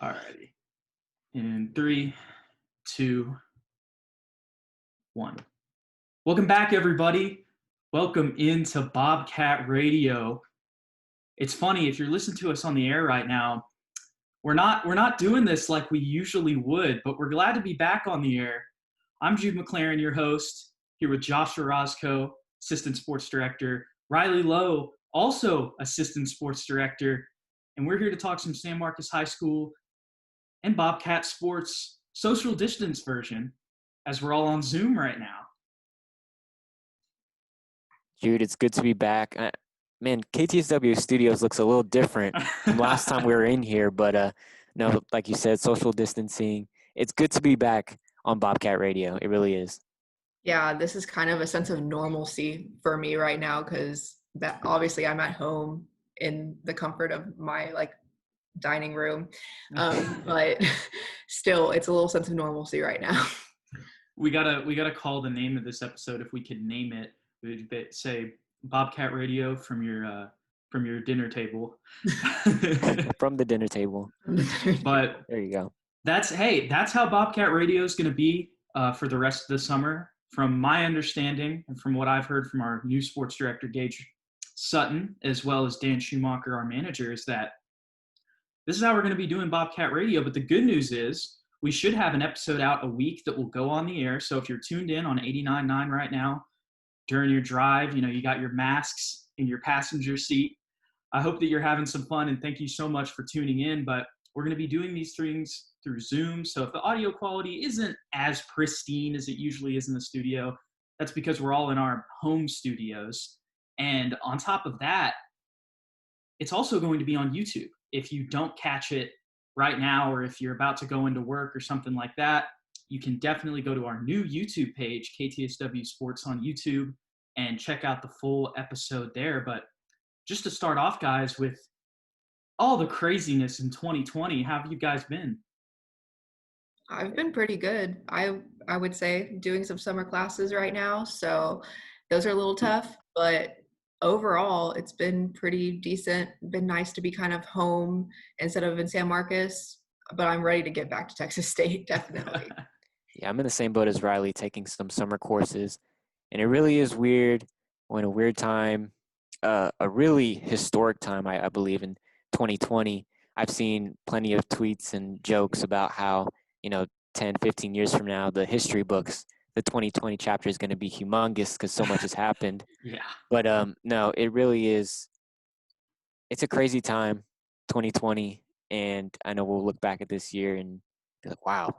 Alrighty. In 3, 2, 1. Welcome back, everybody. Welcome into Bobcat Radio. It's funny, if you're listening to us on the air right now, we're not doing this like we usually would, but we're glad to be back on the air. I'm Jude McLaren, your host, here with Josh Orozco, Assistant Sports Director, Riley Lowe, also Assistant Sports Director, and we're here to talk some San Marcos High School and Bobcat Sports social distance version, as we're all on Zoom right now. Jude, it's good to be back. Man, KTSW Studios looks a little different from last time we were in here, but no, like you said, social distancing. It's good to be back on Bobcat Radio. It really is. Yeah, this is kind of a sense of normalcy for me right now because obviously I'm at home in the comfort of my dining room, but still, it's a little sense of normalcy right now. We gotta call the name of this episode, if we could name it. We'd say Bobcat Radio from your dinner table. From the dinner table. But there you go. That's how Bobcat Radio is going to be for the rest of the summer. From my understanding and from what I've heard from our new sports director, Gage Sutton, as well as Dan Schumacher, our manager, is that this is how we're going to be doing Bobcat Radio. But the good news is we should have an episode out a week that will go on the air. So if you're tuned in on 89.9 right now, during your drive, you got your masks in your passenger seat. I hope that you're having some fun, and thank you so much for tuning in. But we're going to be doing these things through Zoom. So if the audio quality isn't as pristine as it usually is in the studio, that's because we're all in our home studios. And on top of that, it's also going to be on YouTube. If you don't catch it right now, or if you're about to go into work or something like that, you can definitely go to our new YouTube page, KTSW Sports on YouTube, and check out the full episode there. But just to start off, guys, with all the craziness in 2020, how have you guys been? I've been pretty good. I would say doing some summer classes right now, so those are a little tough, but overall it's been pretty decent. Been nice to be kind of home instead of in San Marcos, but I'm ready to get back to Texas State, definitely. Yeah, I'm in the same boat as Riley, taking some summer courses. And it really is weird. We're in a weird time, a really historic time, I believe, in 2020. I've seen plenty of tweets and jokes about how, 10, 15 years from now, the history books, the 2020 chapter is going to be humongous because so much has happened. Yeah. But no, it really is. It's a crazy time, 2020. And I know we'll look back at this year and be like, wow,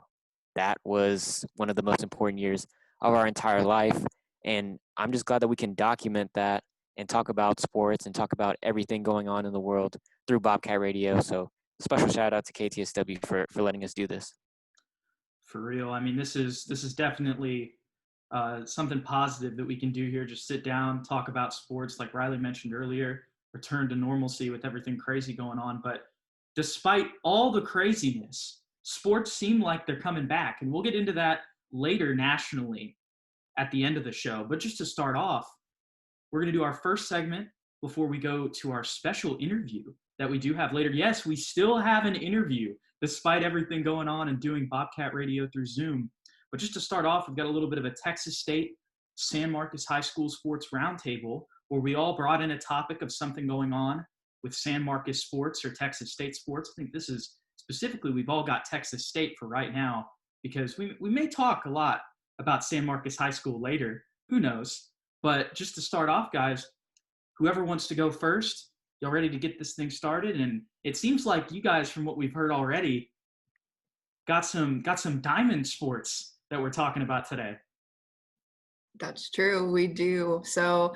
that was one of the most important years of our entire life. And I'm just glad that we can document that and talk about sports and talk about everything going on in the world through Bobcat Radio. So special shout out to KTSW for letting us do this. For real. I mean, this is definitely something positive that we can do here. Just sit down, talk about sports, like Riley mentioned earlier, return to normalcy with everything crazy going on. But despite all the craziness, sports seem like they're coming back. And we'll get into that later nationally at the end of the show. But just to start off, we're going to do our first segment before we go to our special interview that we do have later. Yes, we still have an interview despite everything going on and doing Bobcat Radio through Zoom. But just to start off, we've got a little bit of a Texas State San Marcos High School Sports Roundtable where we all brought in a topic of something going on with San Marcos sports or Texas State sports. I think this is specifically, we've all got Texas State for right now because we may talk a lot about San Marcos High School later. Who knows? But just to start off, guys, whoever wants to go first, y'all ready to get this thing started? And it seems like you guys, from what we've heard already, got some diamond sports that we're talking about today. That's true. We do. So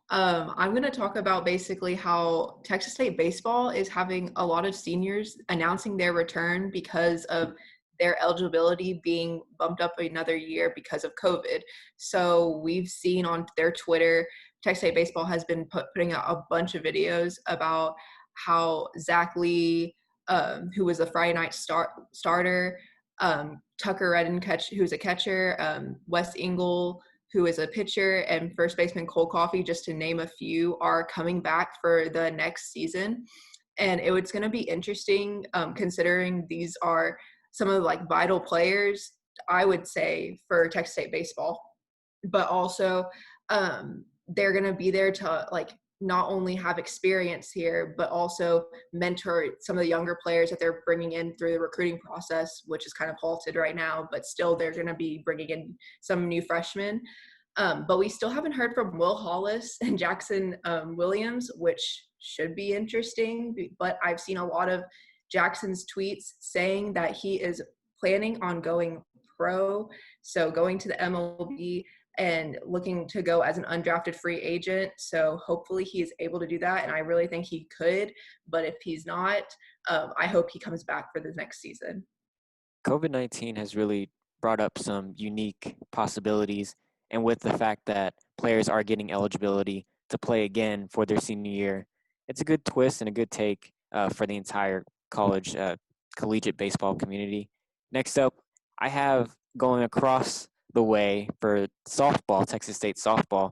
I'm going to talk about basically how Texas State baseball is having a lot of seniors announcing their return because of their eligibility being bumped up another year because of COVID. So we've seen on their Twitter, Texas State baseball has been putting out a bunch of videos about how Zach Lee, who was a Friday night starter, Tucker Redden, who's a catcher, Wes Engel, who is a pitcher, and first baseman Cole Coffey, just to name a few, are coming back for the next season. And it's going to be interesting considering these are some of the like vital players, I would say, for Texas State baseball. But also they're going to be there to like not only have experience here, but also mentor some of the younger players that they're bringing in through the recruiting process, which is kind of halted right now, but still they're going to be bringing in some new freshmen. But we still haven't heard from Will Hollis and Jackson Williams, which should be interesting. But I've seen a lot of Jackson's tweets saying that he is planning on going pro, so going to the MLB and looking to go as an undrafted free agent. So hopefully he is able to do that, and I really think he could. But if he's not, I hope he comes back for the next season. COVID-19 has really brought up some unique possibilities, and with the fact that players are getting eligibility to play again for their senior year, it's a good twist and a good take for the entire collegiate baseball community. Next up, I have going across the way for softball, Texas State softball.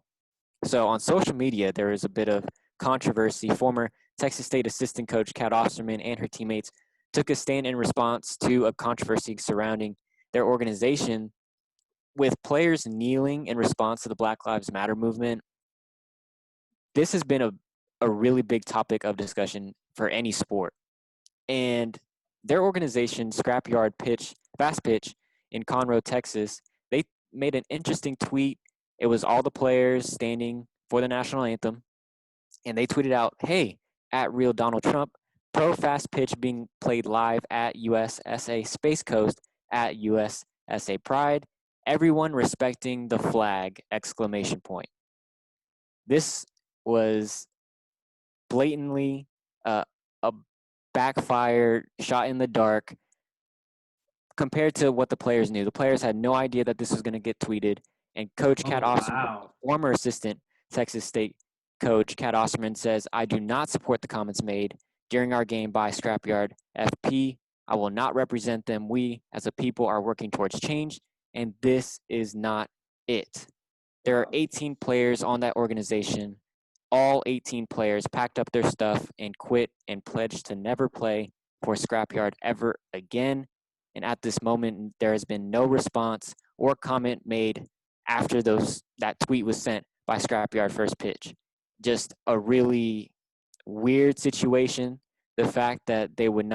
So on social media, there is a bit of controversy. Former Texas State assistant coach Kat Osterman and her teammates took a stand in response to a controversy surrounding their organization, with players kneeling in response to the Black Lives Matter movement. This has been a really big topic of discussion for any sport. And their organization, Scrapyard Fast Pitch in Conroe, Texas, they made an interesting tweet. It was all the players standing for the national anthem. And they tweeted out, "Hey, at Real Donald Trump, pro fast pitch being played live at USSA Space Coast at USSA Pride. Everyone respecting the flag!" ! This was blatantly a backfire, shot in the dark, compared to what the players knew. The players had no idea that this was going to get tweeted. And Coach Kat Osterman, former assistant Texas State coach Kat Osterman, says, "I do not support the comments made during our game by Scrapyard FP. I will not represent them. We, as a people, are working towards change, and this is not it." There are 18 players on that organization. All 18 players packed up their stuff and quit and pledged to never play for Scrapyard ever again. And at this moment, there has been no response or comment made after that tweet was sent by Scrapyard First Pitch. Just a really weird situation. The fact that they would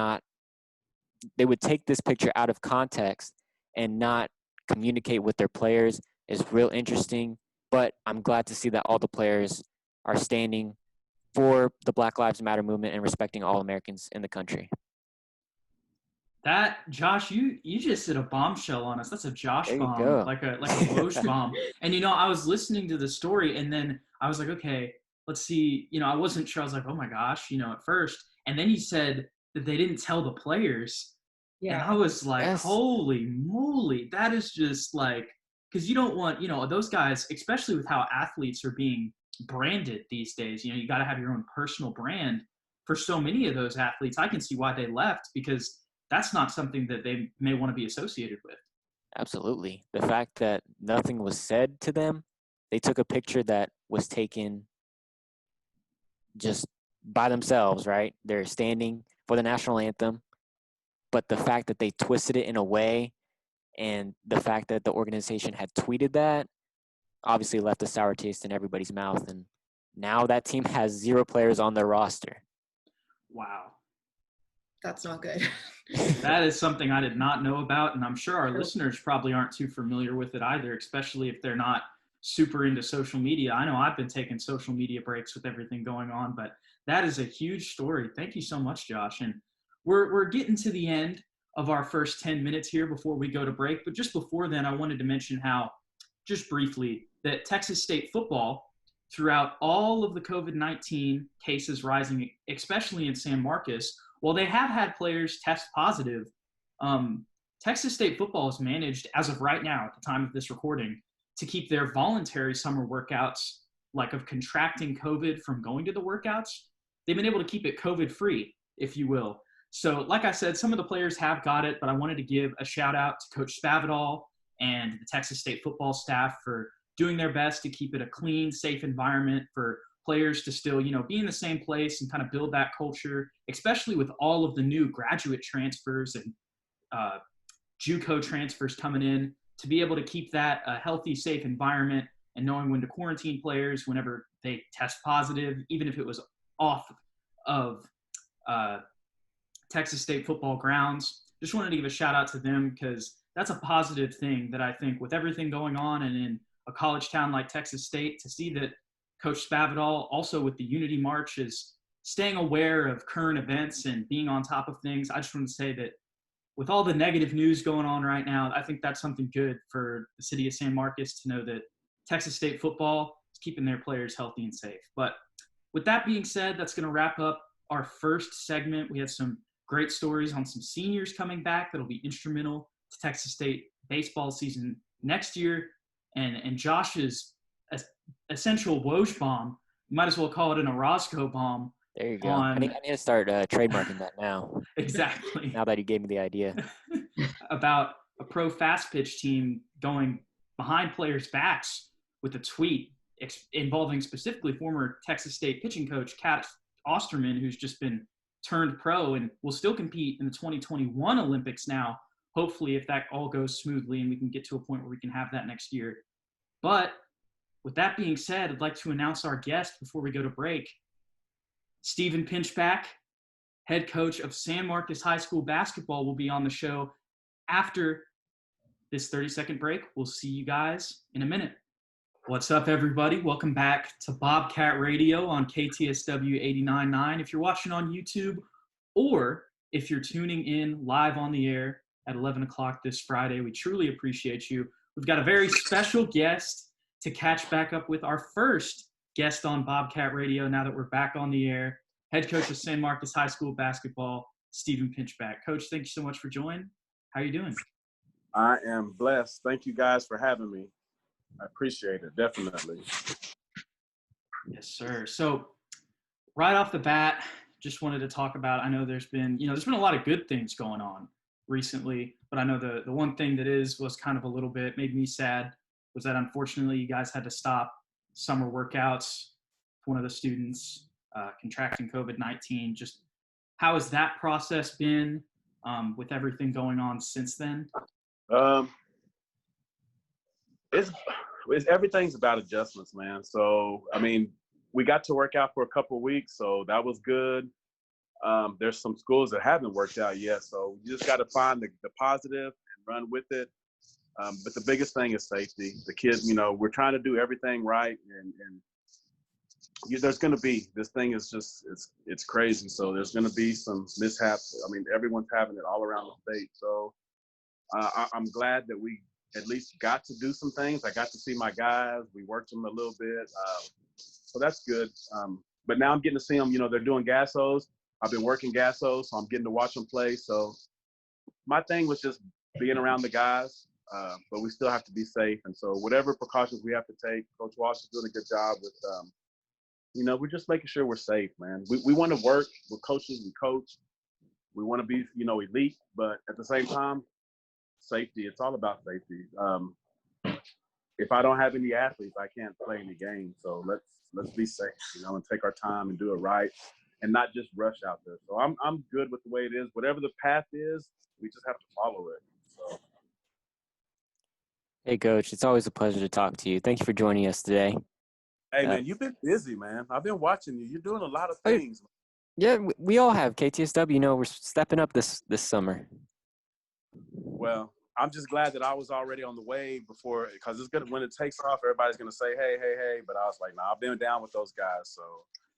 take this picture out of context and not communicate with their players is real interesting. But I'm glad to see that all the players are standing for the Black Lives Matter movement and respecting all Americans in the country. That, Josh, you just did a bombshell on us. That's a Josh bomb, like a Woj bomb. And, I was listening to the story, and then I was like, okay, let's see. I wasn't sure. I was like, oh, my gosh, at first. And then you said that they didn't tell the players. Yeah. And I was like, yes. Holy moly. That is just like – because you don't want, those guys, especially with how athletes are being branded these days, you got to have your own personal brand. For so many of those athletes, I can see why they left, because – that's not something that they may want to be associated with. Absolutely. The fact that nothing was said to them, they took a picture that was taken just by themselves, right? They're standing for the national anthem, but the fact that they twisted it in a way, and the fact that the organization had tweeted that, obviously left a sour taste in everybody's mouth, and now that team has 0 players on their roster. Wow. That's not good. That is something I did not know about, and I'm sure our listeners probably aren't too familiar with it either, especially if they're not super into social media. I know I've been taking social media breaks with everything going on, but that is a huge story. Thank you so much, Josh. And we're getting to the end of our first 10 minutes here before we go to break. But just before then, I wanted to mention how, just briefly, that Texas State football, throughout all of the COVID-19 cases rising, especially in San Marcos, while they have had players test positive, Texas State football has managed, as of right now, at the time of this recording, to keep their voluntary summer workouts, like of contracting COVID from going to the workouts, they've been able to keep it COVID-free, if you will. So, like I said, some of the players have got it, but I wanted to give a shout-out to Coach Spavital and the Texas State football staff for doing their best to keep it a clean, safe environment for players to still, be in the same place and kind of build that culture, especially with all of the new graduate transfers and JUCO transfers coming in, to be able to keep that a healthy, safe environment and knowing when to quarantine players whenever they test positive, even if it was off of Texas State football grounds. Just wanted to give a shout out to them because that's a positive thing that I think with everything going on and in a college town like Texas State, to see that Coach Spavital also with the Unity March is staying aware of current events and being on top of things. I just want to say that with all the negative news going on right now, I think that's something good for the city of San Marcos to know that Texas State football is keeping their players healthy and safe. But with that being said, that's going to wrap up our first segment. We had some great stories on some seniors coming back that'll be instrumental to Texas State baseball season next year. And Josh's essential Woj bomb, you might as well call it an Orozco bomb. There you go. I need to start trademarking that now. Exactly. Now that you gave me the idea. About a pro fast pitch team going behind players' backs with a tweet involving specifically former Texas State pitching coach Kat Osterman, who's just been turned pro and will still compete in the 2021 Olympics now, hopefully, if that all goes smoothly and we can get to a point where we can have that next year. But with that being said, I'd like to announce our guest before we go to break. Stephen Pinchback, head coach of San Marcos High School basketball, will be on the show after this 30-second break. We'll see you guys in a minute. What's up, everybody? Welcome back to Bobcat Radio on KTSW 89.9. If you're watching on YouTube or if you're tuning in live on the air at 11 o'clock this Friday, we truly appreciate you. We've got a very special guest to catch back up with, our first guest on Bobcat Radio now that we're back on the air. Head coach of San Marcos High School basketball, Stephen Pinchback. Coach, thank you so much for joining. How are you doing? I am blessed. Thank you guys for having me. I appreciate it, definitely. Yes, sir. So right off the bat, just wanted to talk about, I know there's been a lot of good things going on recently, but I know the one thing that was kind of a little bit, made me sad, was that unfortunately you guys had to stop summer workouts. One of the students contracting COVID-19. Just how has that process been with everything going on since then? It's everything's about adjustments, man. So, I mean, we got to work out for a couple of weeks, so that was good. There's some schools that haven't worked out yet, so you just got to find the positive and run with it. But the biggest thing is safety. The kids, we're trying to do everything right, and there's going to be, this thing is just, it's crazy. So there's going to be some mishaps. I mean, everyone's having it all around the state. So I'm glad that we at least got to do some things. I got to see my guys. We worked them a little bit. So that's good. But now I'm getting to see them, they're doing Gassos. I've been working Gassos, so I'm getting to watch them play. So my thing was just being around the guys, but we still have to be safe. And so whatever precautions we have to take, Coach Walsh is doing a good job with, we're just making sure we're safe, man. We want to work with coaches and coach. We want to be, elite, but at the same time, safety. It's all about safety. If I don't have any athletes, I can't play any games. So let's be safe, and take our time and do it right, and not just rush out there. So I'm good with the way it is. Whatever the path is, we just have to follow it. So. Hey, Coach. It's always a pleasure to talk to you. Thank you for joining us today. Hey, man, you've been busy, man. I've been watching you. You're doing a lot of things. Yeah, we all have. KTSW, we're stepping up this summer. Well, I'm just glad that I was already on the wave before, because it's gonna, when it takes off, everybody's gonna say, hey. But I was like, nah, I've been down with those guys. So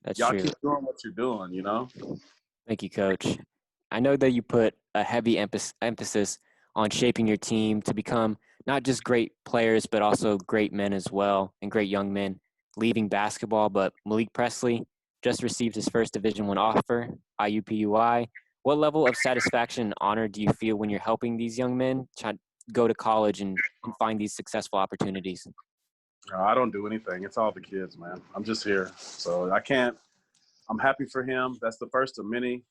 That's y'all true. keep doing what you're doing, Thank you, Coach. I know that you put a heavy emphasis on shaping your team to become not just great players, but also great men as well, and great young men leaving basketball. But Malik Presley just received his first Division I offer, IUPUI. What level of satisfaction and honor do you feel when you're helping these young men try to go to college and find these successful opportunities? No, I don't do anything. It's all the kids, man. I'm just here. So I'm happy for him. That's the first of many.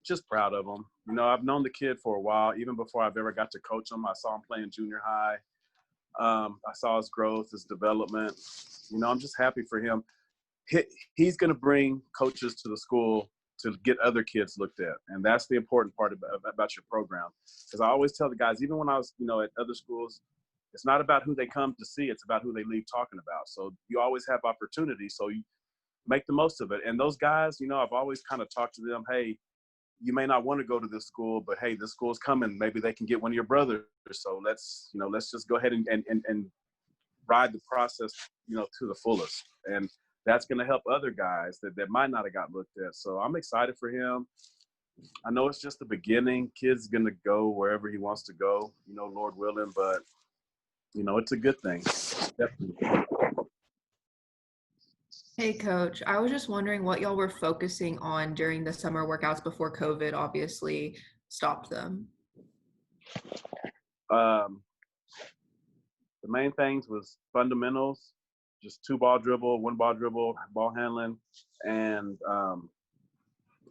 Just proud of him. I've known the kid for a while, even before I've ever got to coach him. I saw him playing junior high. I saw his growth, his development. I'm just happy for him. He's going to bring coaches to the school to get other kids looked at. And that's the important part about your program. Because I always tell the guys, even when I was, at other schools, it's not about who they come to see, it's about who they leave talking about. So you always have opportunity, so you make the most of it. And those guys, I've always kind of talked to them, hey, you may not want to go to this school, but hey, this school's coming. Maybe they can get one of your brothers. So let's just go ahead and ride the process, to the fullest. And that's going to help other guys that might not have got looked at. So I'm excited for him. I know it's just the beginning. Kid's going to go wherever he wants to go, Lord willing, but, it's a good thing. Definitely. Hey, Coach, I was just wondering what y'all were focusing on during the summer workouts before COVID obviously stopped them. The main things was fundamentals, just 2-ball dribble, 1-ball dribble, ball handling, and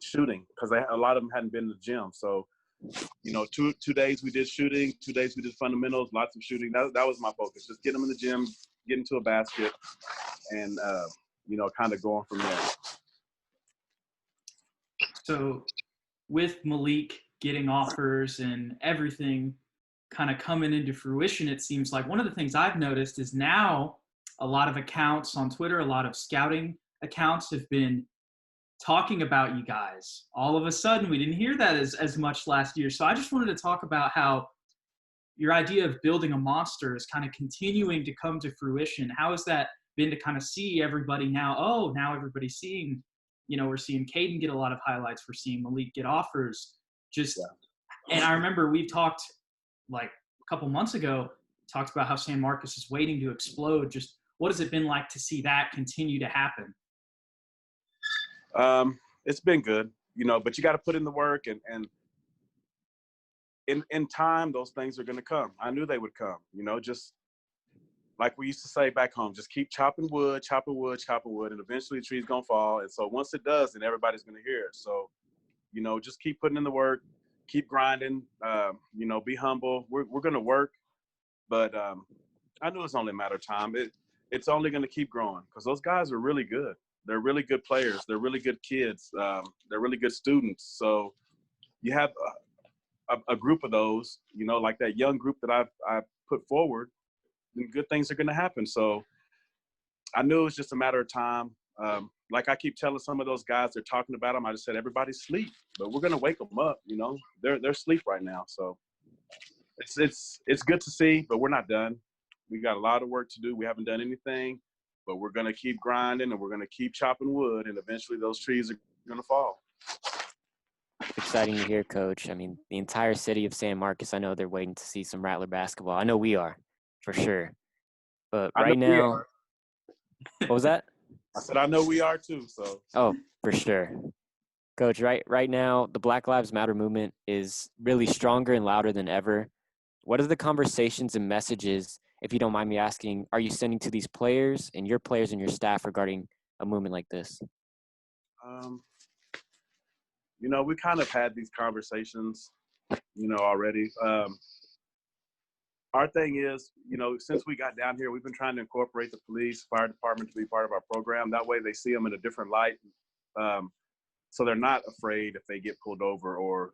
shooting, because a lot of them hadn't been to the gym. So, 2 days we did shooting, 2 days we did fundamentals, lots of shooting. That was my focus, just get them in the gym, get into a basket, and, kind of going from there. So with Malik getting offers and everything kind of coming into fruition, it seems like one of the things I've noticed is now a lot of accounts on Twitter, a lot of scouting accounts have been talking about you guys. All of a sudden, we didn't hear that as much last year. So I just wanted to talk about how your idea of building a monster is kind of continuing to come to fruition. How has that been to kind of see everybody now? Oh, now everybody's seeing, we're seeing Caden get a lot of highlights. We're seeing Malik get offers. And I remember we've talked like a couple months ago, talked about how San Marcos is waiting to explode. Just what has it been like to see that continue to happen? It's been good, but you got to put in the work, and in time, those things are going to come. I knew they would come, just like we used to say back home, just keep chopping wood, and eventually the tree's going to fall. And so once it does, then everybody's going to hear it. So, just keep putting in the work, keep grinding, be humble. We're going to work, but I knew it's only a matter of time. It's only going to keep growing because those guys are really good. They're really good players. They're really good kids. They're really good students. So you have a group of those, like that young group that I've put forward, then good things are going to happen. So I knew it was just a matter of time. Like I keep telling some of those guys, they're talking about them. I just said, everybody's asleep, but we're going to wake them up. They're asleep right now. So it's good to see, but we're not done. We got a lot of work to do. We haven't done anything, but we're going to keep grinding and we're going to keep chopping wood, and eventually those trees are going to fall. It's exciting to hear, Coach. I mean, the entire city of San Marcos, I know they're waiting to see some Rattler basketball. I know we are, for sure. But right now, what was that? I said, I know we are too, so. Oh, for sure. Coach, right now, the Black Lives Matter movement is really stronger and louder than ever. What are the conversations and messages, if you don't mind me asking, are you sending to these players and your staff regarding a movement like this? We kind of had these conversations, already. Our thing is, since we got down here, we've been trying to incorporate the police, fire department to be part of our program. That way they see them in a different light. So they're not afraid if they get pulled over, or,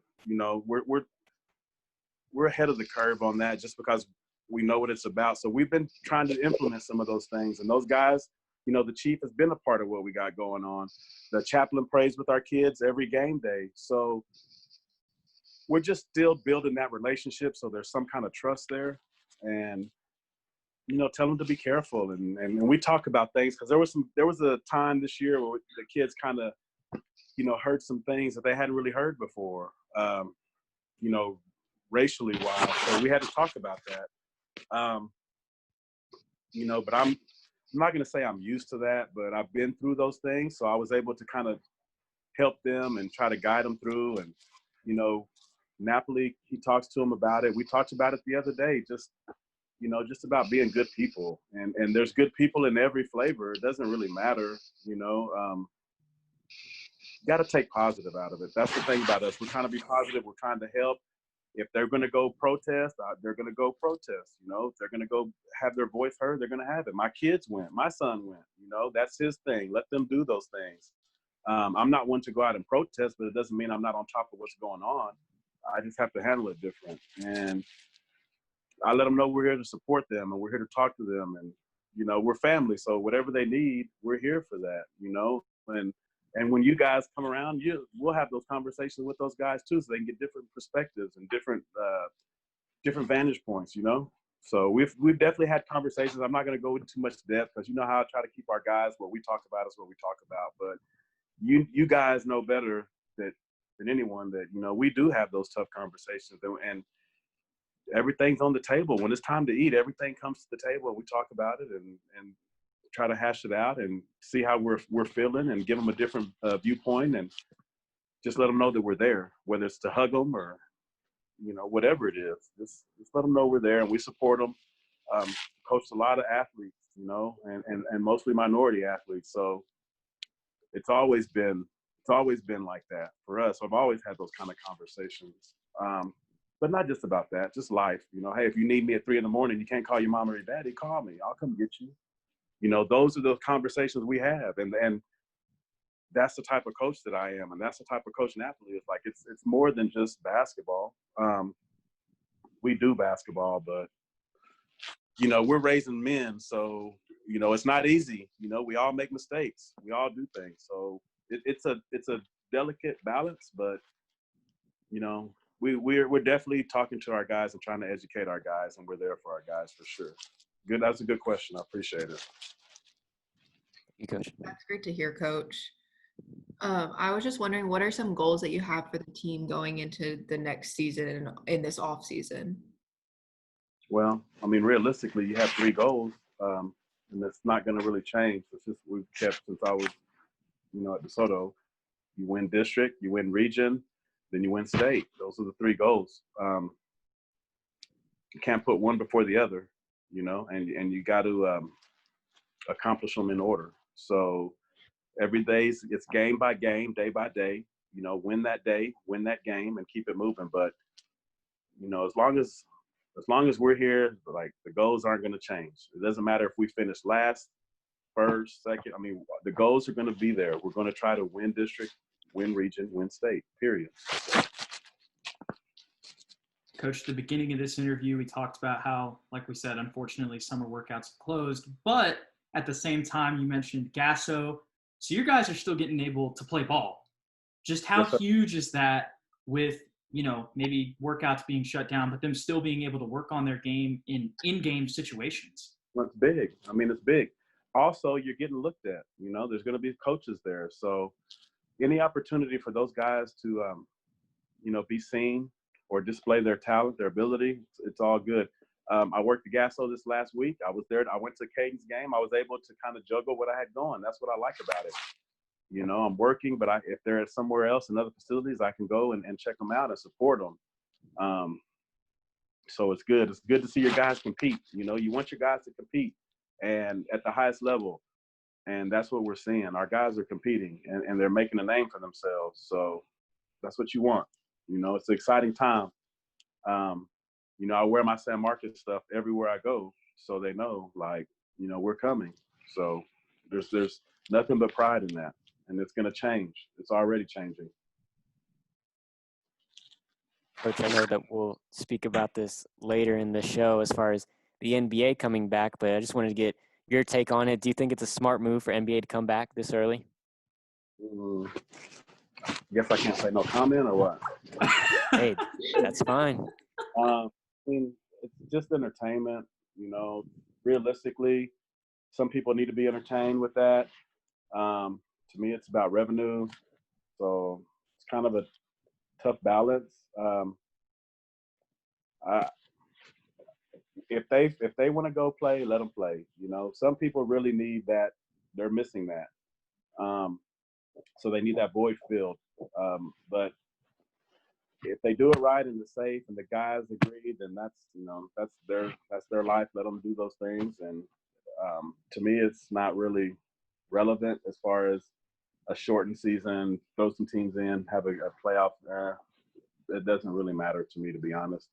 we're ahead of the curve on that just because we know what it's about. So we've been trying to implement some of those things, and those guys, the chief has been a part of what we got going on. The chaplain prays with our kids every game day. So we're just still building that relationship, so there's some kind of trust there. And, tell them to be careful. And we talk about things, because there was a time this year where the kids kind of, heard some things that they hadn't really heard before, racially wise. So we had to talk about that. But I'm not going to say I'm used to that, but I've been through those things. So I was able to kind of help them and try to guide them through. And, Napoli, he talks to them about it. We talked about it the other day, just about being good people. And there's good people in every flavor. It doesn't really matter, you got to take positive out of it. That's the thing about us. We're trying to be positive. We're trying to help. if they're going to go protest, they're going to go protest. You know, if they're going to go have their voice heard, they're going to have it. My kids went. My son went. You know, that's his thing. Let them do those things. I'm not one to go out and protest, but it doesn't mean I'm not on top of what's going on. I just have to handle it different. And I let them know we're here to support them and we're here to talk to them. And, you know, we're family. So whatever they need, we're here for that, you know. And when you guys come around, we'll have those conversations with those guys too, so they can get different perspectives and different vantage points, you know. So we've definitely had conversations. I'm not going to go into too much depth because you know how I try to keep our guys. What we talk about is what we talk about. But you guys know better than anyone that, you know, we do have those tough conversations, and everything's on the table. When it's time to eat, everything comes to the table and we talk about it and try to hash it out and see how we're feeling and give them a different viewpoint and just let them know that we're there, whether it's to hug them or, you know, whatever it is. Just let them know we're there and we support them. Coached a lot of athletes, you know, and mostly minority athletes. So it's always been like that for us. I've always had those kind of conversations. But not just about that, just life. You know, hey, if you need me at 3 a.m, you can't call your mom or your daddy, call me. I'll come get you. You know, those are the conversations we have. And that's the type of coach that I am. And that's the type of coach and athlete is. Like, it's more than just basketball. We do basketball, but, you know, we're raising men. So, you know, it's not easy. You know, we all make mistakes. We all do things. So it's a delicate balance, but, you know, we're definitely talking to our guys and trying to educate our guys, and we're there for our guys for sure. Good. That's a good question. I appreciate it. You, Coach. That's great to hear, Coach. I was just wondering, what are some goals that you have for the team going into the next season and in this off season? Well, I mean, realistically, you have 3 goals, and that's not going to really change. It's just we've kept since I was, you know, at DeSoto. You win district, you win region, then you win state. Those are the 3 goals. You can't put one before the other, you know, and you got to accomplish them in order. So every day it's game by game, day by day. You know, win that day, win that game, and keep it moving. But, you know, as long as we're here, like, the goals aren't going to change. It doesn't matter if we finish last, first, second. I mean, the goals are going to be there. We're going to try to win district, win region, win state, period. Coach, at the beginning of this interview, we talked about how, like we said, unfortunately, summer workouts have closed. But at the same time, you mentioned Gasso. So you guys are still getting able to play ball. Just how huge is that with, you know, maybe workouts being shut down, but them still being able to work on their game in-game situations? Well, it's big. I mean, it's big. Also, you're getting looked at. You know, there's going to be coaches there. So any opportunity for those guys to, you know, be seen or display their talent, their ability, it's all good. I worked the Gasso this last week. I was there. I went to Caden's game. I was able to kind of juggle what I had going. That's what I like about it. You know, I'm working, but if they're somewhere else in other facilities, I can go and check them out and support them. So it's good. It's good to see your guys compete. You know, you want your guys to compete and at the highest level. And that's what we're seeing. Our guys are competing and they're making a name for themselves. So that's what you want. You know, it's an exciting time. You know, I wear my San Marcos stuff everywhere I go, so they know, like, you know, we're coming. So there's nothing but pride in that, and it's going to change. It's already changing. Coach, I know that we'll speak about this later in the show as far as the NBA coming back, but I just wanted to get your take on it. Do you think it's a smart move for NBA to come back this early? Guess I can't say no comment or what? Hey, that's fine. I mean, it's just entertainment, you know. Realistically, some people need to be entertained with that. To me, it's about revenue. So it's kind of a tough balance. If they want to go play, let them play. You know, some people really need that. They're missing that. So they need that void filled. But if they do it right and it's safe and the guys agree, then that's their life. Let them do those things. And to me, it's not really relevant as far as a shortened season, throw some teams in, have a playoff. it doesn't really matter to me, to be honest.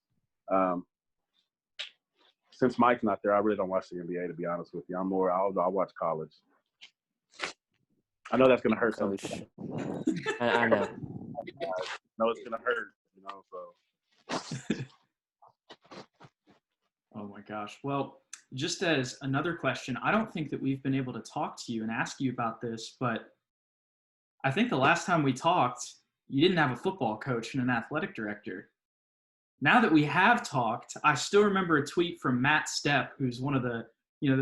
Since Mike's not there, I really don't watch the NBA, to be honest with you. I'll watch college. I know that's gonna hurt some. I know. No, it's gonna hurt, so. Oh my gosh. Well, just as another question, I don't think that we've been able to talk to you and ask you about this, but I think the last time we talked, you didn't have a football coach and an athletic director. Now that we have talked, I still remember a tweet from Matt Stepp, who's one of the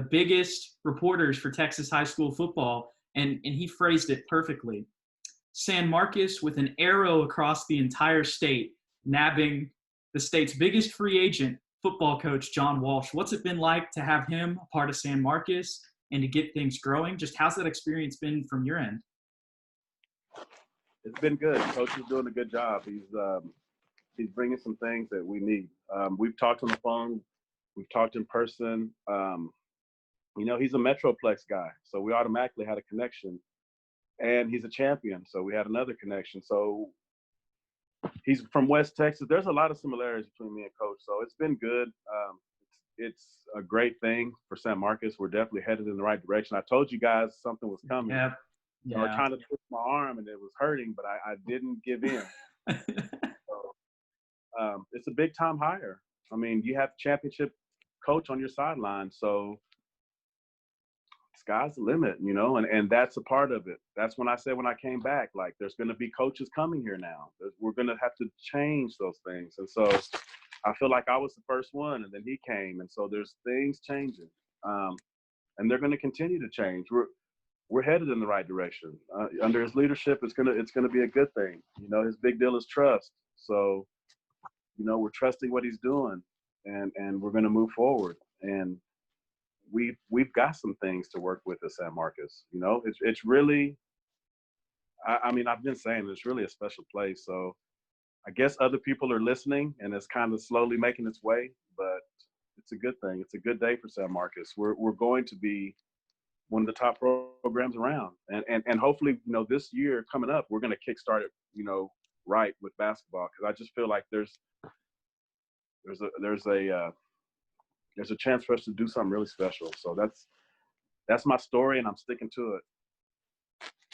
biggest reporters for Texas high school football, and he phrased it perfectly. San Marcos with an arrow across the entire state, nabbing the state's biggest free agent, football coach John Walsh. What's it been like to have him a part of San Marcos and to get things growing? Just how's that experience been from your end? It's been good. Coach is doing a good job. He's bringing some things that we need. We've talked on the phone. We've talked in person. He's a Metroplex guy, so we automatically had a connection. And he's a champion, so we had another connection. So he's from West Texas. There's a lot of similarities between me and Coach, so it's been good. It's a great thing for San Marcos. We're definitely headed in the right direction. I told you guys something was coming. Yeah. I was trying to twist my arm, and it was hurting, but I didn't give in. So, it's a big-time hire. I mean, you have championship coach on your sideline, so sky's the limit, and that's a part of it. That's when I said when I came back, like, there's going to be coaches coming here now. We're going to have to change those things. And so I feel like I was the first one, and then he came. And so there's things changing, and they're going to continue to change. We're headed in the right direction. Under his leadership, it's going to be a good thing. His big deal is trust. So, we're trusting what he's doing, and we're going to move forward. And we've got some things to work with at San Marcos. It's really, I mean, I've been saying it's really a special place. So I guess other people are listening, and it's kind of slowly making its way, but it's a good thing. It's a good day for San Marcos. We're going to be one of the top programs around, and hopefully, this year coming up, we're going to kickstart it, right with basketball, because I just feel like there's a chance for us to do something really special. So that's my story, and I'm sticking to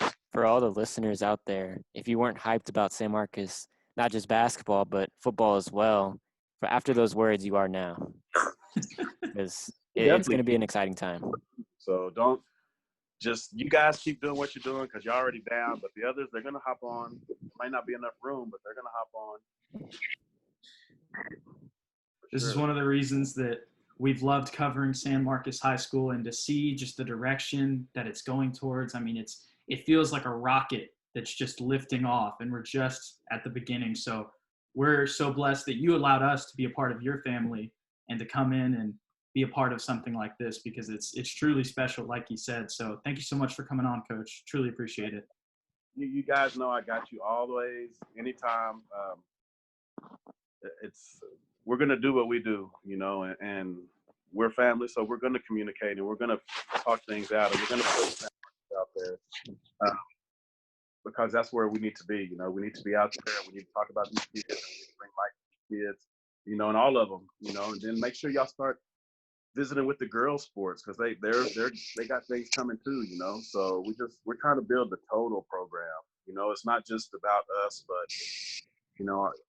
it. For all the listeners out there, if you weren't hyped about San Marcos, not just basketball, but football as well, after those words, you are now. Because it's going to be an exciting time. So don't just – you guys keep doing what you're doing because you're already down, but the others, they're going to hop on. Might not be enough room, but they're going to hop on. This is one of the reasons that we've loved covering San Marcos High School, and to see just the direction that it's going towards. I mean, it feels like a rocket that's just lifting off, and we're just at the beginning. So we're so blessed that you allowed us to be a part of your family and to come in and be a part of something like this, because it's truly special, like you said. So thank you so much for coming on, Coach. Truly appreciate it. You guys know I got you always, anytime. We're going to do what we do, and we're family, so we're going to communicate, and we're going to talk things out, and we're going to put things out there, because that's where we need to be. We need to be out there. We need to talk about these kids, we need to bring life to kids, and all of them, and then make sure y'all start visiting with the girls' sports, because they got things coming too, So we're trying to build the total program. It's not just about us, but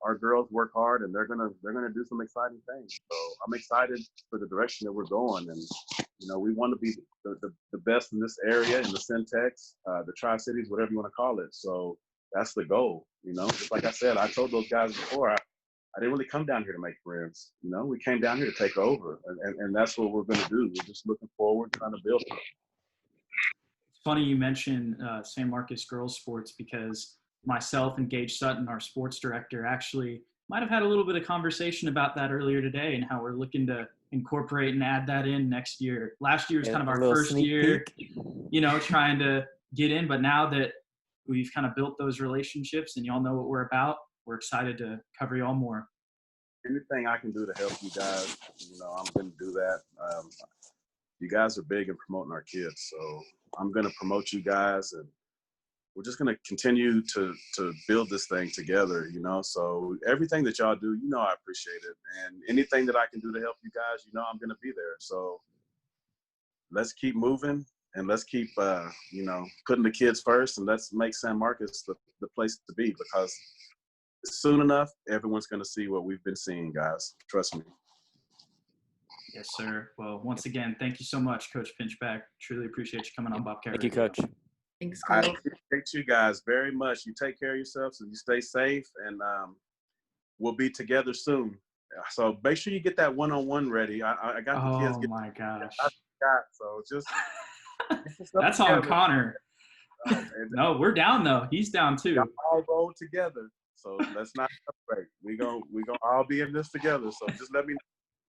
our girls work hard, and they're gonna do some exciting things. So I'm excited for the direction that we're going, and we want to be the best in this area, in the Centex, the Tri-Cities, whatever you want to call it. So that's the goal. Just like I said, I told those guys before, I didn't really come down here to make friends. We came down here to take over, and that's what we're gonna do. We're just looking forward, trying to build it. It's funny you mention San Marcos girls sports, because myself and Gage Sutton, our sports director, actually might have had a little bit of conversation about that earlier today, and how we're looking to incorporate and add that in next year. Last year was kind of our first year, trying to get in, but now that we've kind of built those relationships and y'all know what we're about, we're excited to cover y'all more. Anything I can do to help you guys, I'm going to do that. You guys are big in promoting our kids, so I'm going to promote you guys, and we're just going to continue to build this thing together, you know? So everything that y'all do, you know, I appreciate it. And anything that I can do to help you guys, you know, I'm going to be there. So let's keep moving and let's keep, you know, putting the kids first, and let's make San Marcos the place to be, because soon enough, everyone's going to see what we've been seeing, guys. Trust me. Yes, sir. Well, once again, thank you so much, Coach Pinchback. Truly appreciate you coming on Bobcat Thank you, Radio. Coach. Thanks, I Coach. appreciate you guys very much. You take care of yourselves and you stay safe, and we'll be together soon. So make sure you get that one-on-one ready. I got the kids. Oh my gosh. So just That's on Connor. And No, we're down though. He's down too. y'all all roll together. So let's not separate. We gonna all be in this together. So just let me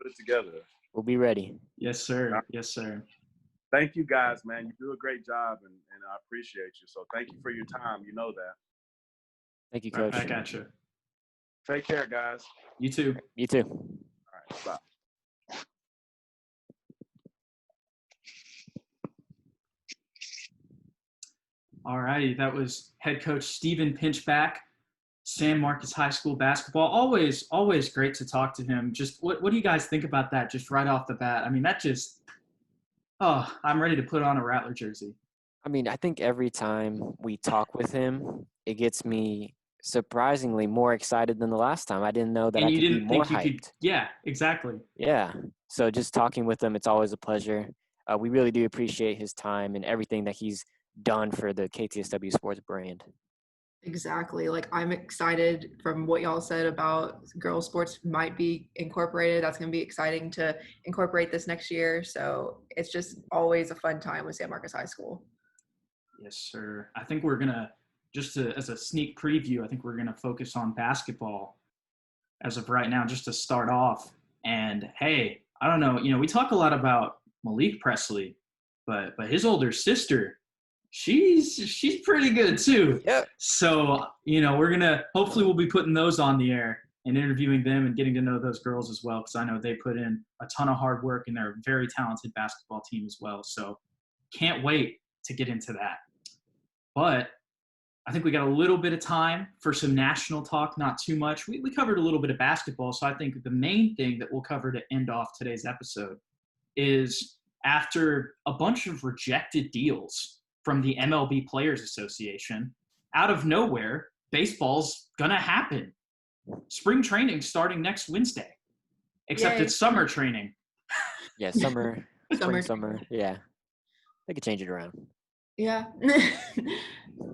put it together. We'll be ready. Yes, sir. Yes, sir. Thank you guys, man. You do a great job, and I appreciate you. So thank you for your time. You know that. Thank you, Right Coach. back at you. Take care, guys. You too. You too. All right, bye. All righty. That was head coach Stephen Pinchback, San Marcos High School basketball. Always great to talk to him. Just what do you guys think about that just right off the bat? I mean, that just, oh, I'm ready to put on a Rattler jersey. I mean, I think every time we talk with him, it gets me surprisingly more excited than the last time. I didn't know that And I you could be didn't more think you hyped. could, yeah, exactly. Yeah. So just talking with him, it's always a pleasure. We really do appreciate his time and everything that he's done for the KTSW sports brand. Exactly. Like, I'm excited from what y'all said about girls sports might be incorporated. That's going to be exciting to incorporate this next year. So it's just always a fun time with San Marcos High School. Yes, sir. I think we're going to, as a sneak preview, I think we're going to focus on basketball as of right now, just to start off. And hey, I don't know, we talk a lot about Malik Presley, but his older sister, she's pretty good too. Yep. So, hopefully we'll be putting those on the air and interviewing them and getting to know those girls as well, because I know they put in a ton of hard work and they're a very talented basketball team as well. So can't wait to get into that. But I think we got a little bit of time for some national talk, not too much. We covered a little bit of basketball, so I think the main thing that we'll cover to end off today's episode is, after a bunch of rejected deals from the MLB Players Association, out of nowhere, baseball's gonna happen. Spring training starting next Wednesday, except Yay. it's summer training. Yeah, summer, Summer. summer. Yeah. They could change it around. Yeah.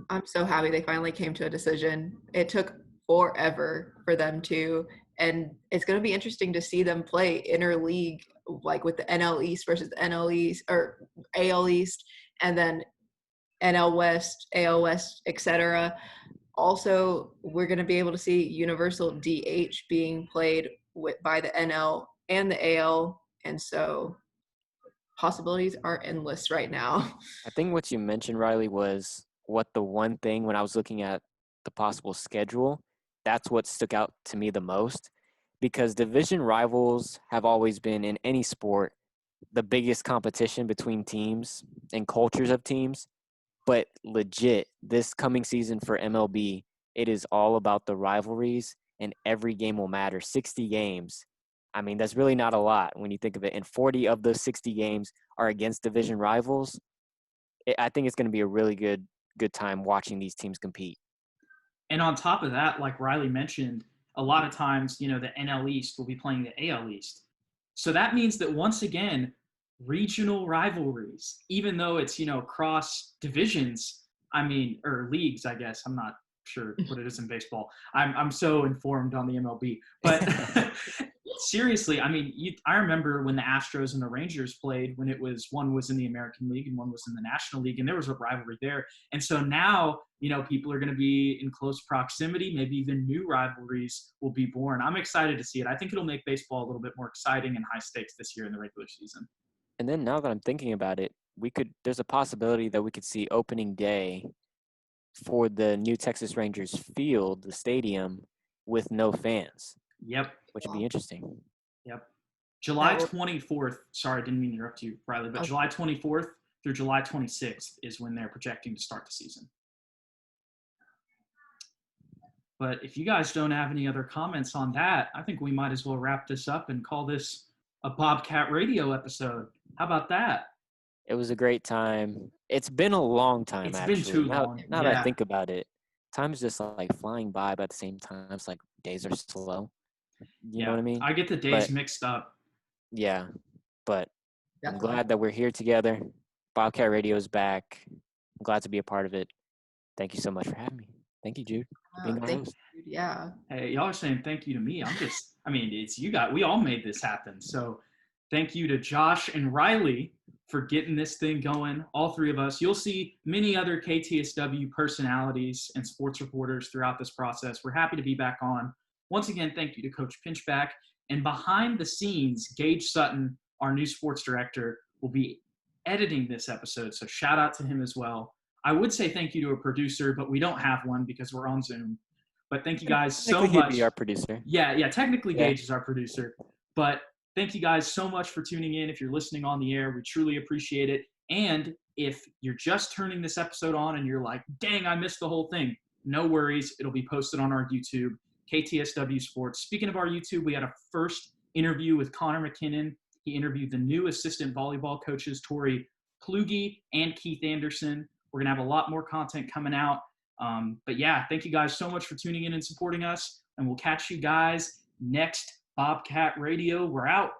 I'm so happy they finally came to a decision. It took forever for them to, and it's going to be interesting to see them play interleague, like with the NL East versus the NL East or AL East, and then NL West, AL West, etc. Also, we're going to be able to see universal DH being played by the NL and the AL, and so possibilities are endless right now. I think what you mentioned, Riley, was what the one thing when I was looking at the possible schedule, that's what stuck out to me the most, because division rivals have always been, in any sport, the biggest competition between teams and cultures of teams. But legit, this coming season for MLB, it is all about the rivalries, and every game will matter. 60 games. I mean, that's really not a lot when you think of it. And 40 of those 60 games are against division rivals. I think it's going to be a really good time watching these teams compete. And on top of that, like Riley mentioned, a lot of times, the NL East will be playing the AL East. So that means that once again, regional rivalries, even though it's, cross divisions, or leagues, I guess. I'm not sure what it is in baseball. I'm so informed on the MLB. But seriously, I remember when the Astros and the Rangers played, when one was in the American League and one was in the National League, and there was a rivalry there. And so now, people are going to be in close proximity. Maybe even new rivalries will be born. I'm excited to see it. I think it'll make baseball a little bit more exciting and high stakes this year in the regular season. And then now that I'm thinking about it, there's a possibility that we could see opening day for the new Texas Rangers field, the stadium, with no fans. Yep. Which would be interesting. Yep. July 24th. Sorry, I didn't mean to interrupt you, Riley, but July 24th through July 26th is when they're projecting to start the season. But if you guys don't have any other comments on that, I think we might as well wrap this up and call this a Bobcat Radio episode. How about that? It was a great time. It's been a long time, It's actually. been too long. Now that I Yeah. think about it, time's just like flying by, but at the same time, it's like days are slow. You know what I mean? I get the days But- mixed up. Yeah, but I'm Definitely. glad that we're here together. Bobcat Radio is back. I'm glad to be a part of it. Thank you so much for having me. Thank you, Jude, for being our Thank host. you, dude. Yeah. Hey, y'all are saying thank you to me. It's you guys. We all made this happen. So thank you to Josh and Riley for getting this thing going. All three of us. You'll see many other KTSW personalities and sports reporters throughout this process. We're happy to be back on. Once again, thank you to Coach Pinchback. And behind the scenes, Gage Sutton, our new sports director, will be editing this episode. So shout out to him as well. I would say thank you to a producer, but we don't have one because we're on Zoom. But thank you guys so Technically, he'd much. be our producer. Yeah. Technically, Yeah. Gage is our producer. But thank you guys so much for tuning in. If you're listening on the air, we truly appreciate it. And if you're just turning this episode on and you're like, dang, I missed the whole thing, no worries. It'll be posted on our YouTube, KTSW Sports. Speaking of our YouTube, we had a first interview with Connor McKinnon. He interviewed the new assistant volleyball coaches, Tori Kluge and Keith Anderson. We're going to have a lot more content coming out. But yeah, thank you guys so much for tuning in and supporting us. And we'll catch you guys next Bobcat Radio. We're out.